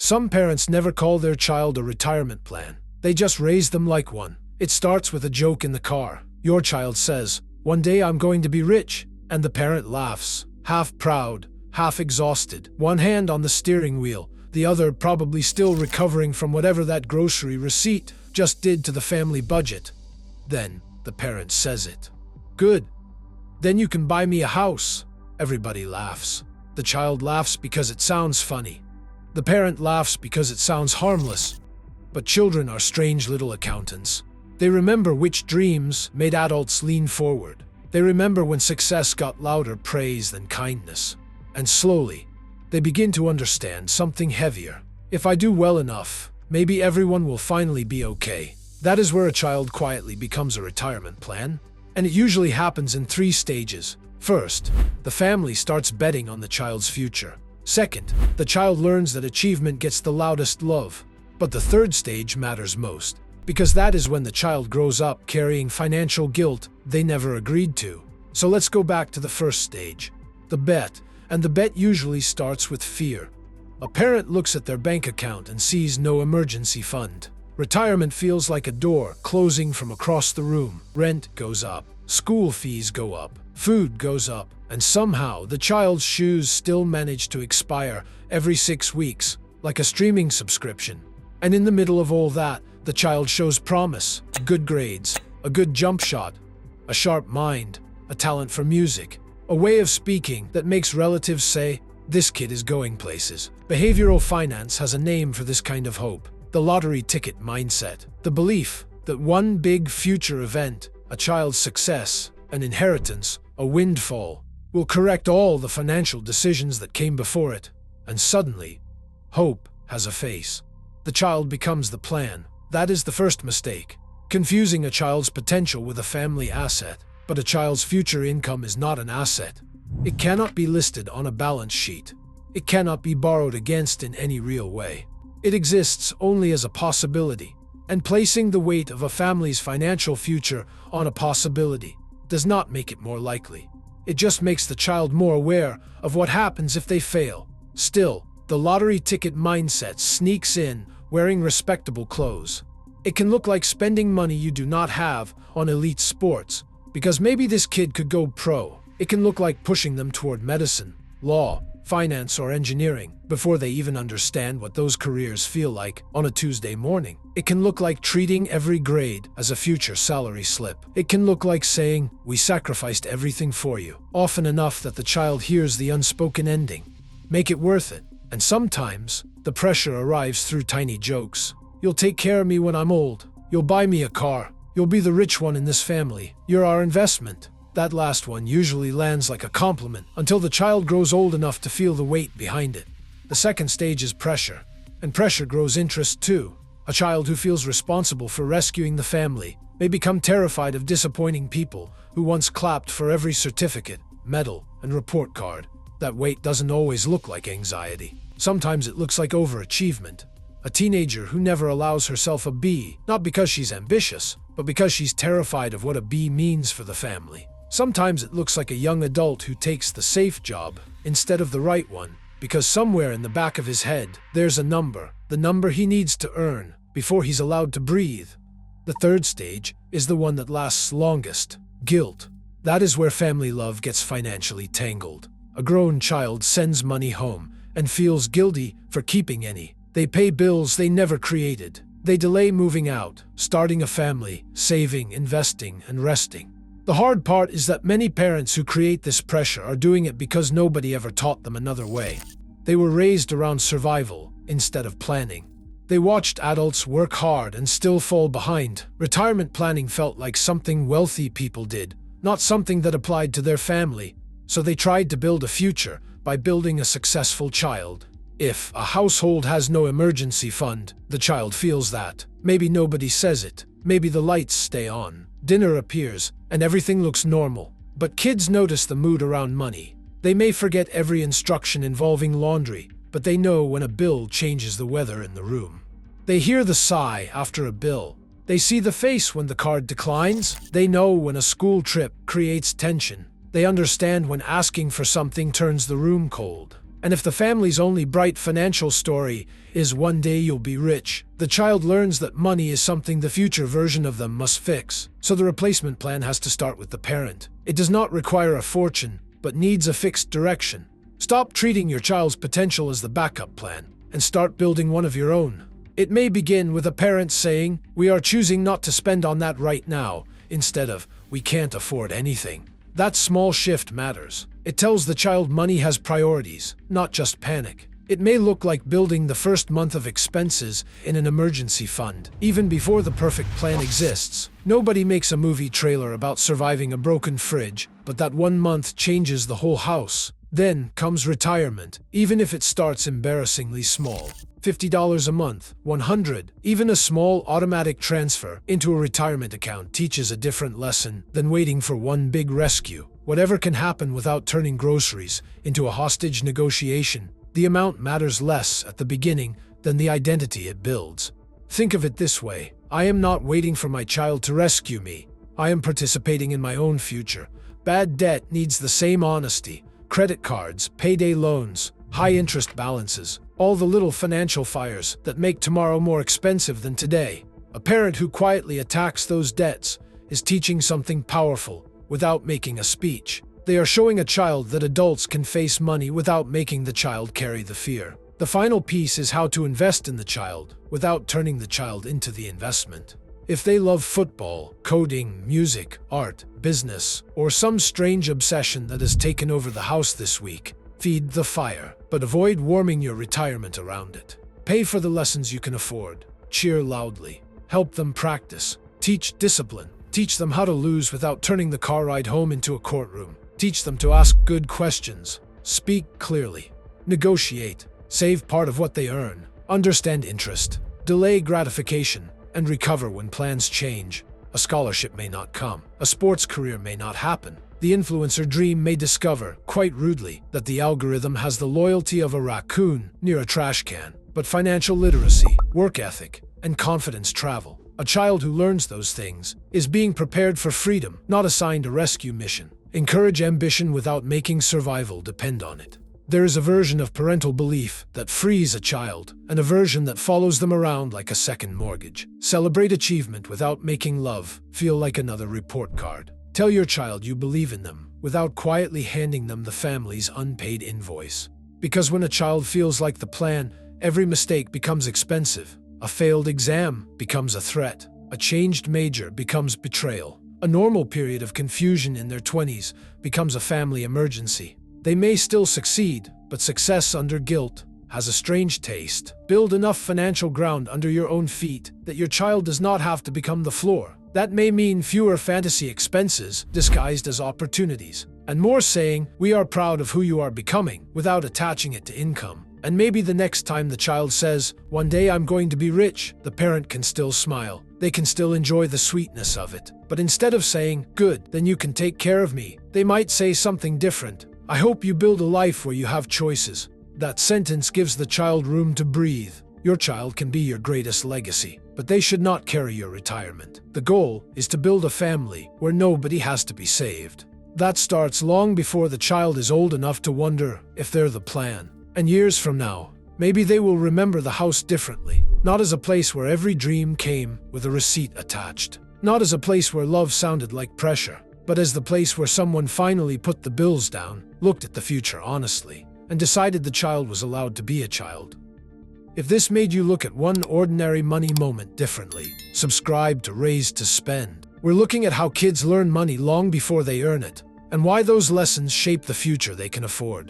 Some parents never call their child a retirement plan. They just raise them like one. It starts with a joke in the car. Your child says, "One day I'm going to be rich," and the parent laughs, half proud, half exhausted, one hand on the steering wheel, the other probably still recovering from whatever that grocery receipt just did to the family budget. Then the parent says it. "Good. Then you can buy me a house." Everybody laughs. The child laughs because it sounds funny. The parent laughs because it sounds harmless. But children are strange little accountants. They remember which dreams made adults lean forward. They remember when success got louder praise than kindness. And slowly, they begin to understand something heavier. If I do well enough, maybe everyone will finally be okay. That is where a child quietly becomes a retirement plan. And it usually happens in 3 stages. First, the family starts betting on the child's future. Second, the child learns that achievement gets the loudest love. But the third stage matters most, because that is when the child grows up carrying financial guilt they never agreed to. So let's go back to the first stage, the bet. And the bet usually starts with fear. A parent looks at their bank account and sees no emergency fund. Retirement feels like a door closing from across the room. Rent goes up, school fees go up, food goes up, and somehow the child's shoes still manage to expire every 6 weeks, like a streaming subscription. And in the middle of all that, the child shows promise, good grades, a good jump shot, a sharp mind, a talent for music, a way of speaking that makes relatives say, "This kid is going places." Behavioral finance has a name for this kind of hope: the lottery ticket mindset. The belief that one big future event, a child's success, an inheritance, a windfall, will correct all the financial decisions that came before it. And suddenly, hope has a face. The child becomes the plan. That is the first mistake, confusing a child's potential with a family asset. But a child's future income is not an asset. It cannot be listed on a balance sheet. It cannot be borrowed against in any real way. It exists only as a possibility. And placing the weight of a family's financial future on a possibility does not make it more likely. It just makes the child more aware of what happens if they fail. Still, the lottery ticket mindset sneaks in wearing respectable clothes. It can look like spending money you do not have on elite sports, because maybe this kid could go pro. It can look like pushing them toward medicine, law, finance, or engineering before they even understand what those careers feel like on a Tuesday morning. It can look like treating every grade as a future salary slip. It can look like saying, "We sacrificed everything for you," often enough that the child hears the unspoken ending. Make it worth it. And sometimes, the pressure arrives through tiny jokes. "You'll take care of me when I'm old. You'll buy me a car. You'll be the rich one in this family. You're our investment." That last one usually lands like a compliment until the child grows old enough to feel the weight behind it. The second stage is pressure, and pressure grows interest too. A child who feels responsible for rescuing the family may become terrified of disappointing people who once clapped for every certificate, medal, and report card. That weight doesn't always look like anxiety. Sometimes it looks like overachievement. A teenager who never allows herself a B, not because she's ambitious, but because she's terrified of what a B means for the family. Sometimes it looks like a young adult who takes the safe job instead of the right one, because somewhere in the back of his head, there's a number, the number he needs to earn before he's allowed to breathe. The third stage is the one that lasts longest: guilt. That is where family love gets financially tangled. A grown child sends money home and feels guilty for keeping any. They pay bills they never created. They delay moving out, starting a family, saving, investing, and resting. The hard part is that many parents who create this pressure are doing it because nobody ever taught them another way. They were raised around survival instead of planning. They watched adults work hard and still fall behind. Retirement planning felt like something wealthy people did, not something that applied to their family. So they tried to build a future by building a successful child. If a household has no emergency fund, the child feels that. Maybe nobody says it. Maybe the lights stay on. Dinner appears, and everything looks normal. But kids notice the mood around money. They may forget every instruction involving laundry, but they know when a bill changes the weather in the room. They hear the sigh after a bill. They see the face when the card declines. They know when a school trip creates tension. They understand when asking for something turns the room cold. And if the family's only bright financial story is one day you'll be rich, the child learns that money is something the future version of them must fix. So the replacement plan has to start with the parent. It does not require a fortune, but needs a fixed direction. Stop treating your child's potential as the backup plan, and start building one of your own. It may begin with a parent saying, "We are choosing not to spend on that right now," instead of, "We can't afford anything." That small shift matters. It tells the child money has priorities, not just panic. It may look like building the first month of expenses in an emergency fund, even before the perfect plan exists. Nobody makes a movie trailer about surviving a broken fridge, but that 1 month changes the whole house. Then comes retirement, even if it starts embarrassingly small. $50 a month, $100, even a small automatic transfer into a retirement account teaches a different lesson than waiting for one big rescue. Whatever can happen without turning groceries into a hostage negotiation, the amount matters less at the beginning than the identity it builds. Think of it this way: I am not waiting for my child to rescue me. I am participating in my own future. Bad debt needs the same honesty. Credit cards, payday loans, high interest balances, all the little financial fires that make tomorrow more expensive than today. A parent who quietly attacks those debts is teaching something powerful without making a speech. They are showing a child that adults can face money without making the child carry the fear. The final piece is how to invest in the child without turning the child into the investment. If they love football, coding, music, art, business, or some strange obsession that has taken over the house this week, feed the fire, but avoid warming your retirement around it. Pay for the lessons you can afford. Cheer loudly. Help them practice. Teach discipline. Teach them how to lose without turning the car ride home into a courtroom. Teach them to ask good questions. Speak clearly. Negotiate. Save part of what they earn. Understand interest. Delay gratification. And recover when plans change. A scholarship may not come. A sports career may not happen. The influencer dream may discover, quite rudely, that the algorithm has the loyalty of a raccoon near a trash can. But financial literacy, work ethic, and confidence travel. A child who learns those things is being prepared for freedom, not assigned a rescue mission. Encourage ambition without making survival depend on it. There is a version of parental belief that frees a child, and a version that follows them around like a second mortgage. Celebrate achievement without making love feel like another report card. Tell your child you believe in them without quietly handing them the family's unpaid invoice. Because when a child feels like the plan, every mistake becomes expensive. A failed exam becomes a threat. A changed major becomes betrayal. A normal period of confusion in their 20s becomes a family emergency. They may still succeed, but success under guilt has a strange taste. Build enough financial ground under your own feet that your child does not have to become the floor. That may mean fewer fantasy expenses disguised as opportunities, and more saying, "We are proud of who you are becoming," without attaching it to income. And maybe the next time the child says, "One day I'm going to be rich," the parent can still smile. They can still enjoy the sweetness of it. But instead of saying, "Good, then you can take care of me," they might say something different. "I hope you build a life where you have choices." That sentence gives the child room to breathe. Your child can be your greatest legacy, but they should not carry your retirement. The goal is to build a family where nobody has to be saved. That starts long before the child is old enough to wonder if they're the plan. And years from now, maybe they will remember the house differently. Not as a place where every dream came with a receipt attached. Not as a place where love sounded like pressure, but as the place where someone finally put the bills down, looked at the future honestly, and decided the child was allowed to be a child. If this made you look at one ordinary money moment differently, subscribe to Raised to Spend. We're looking at how kids learn money long before they earn it, and why those lessons shape the future they can afford.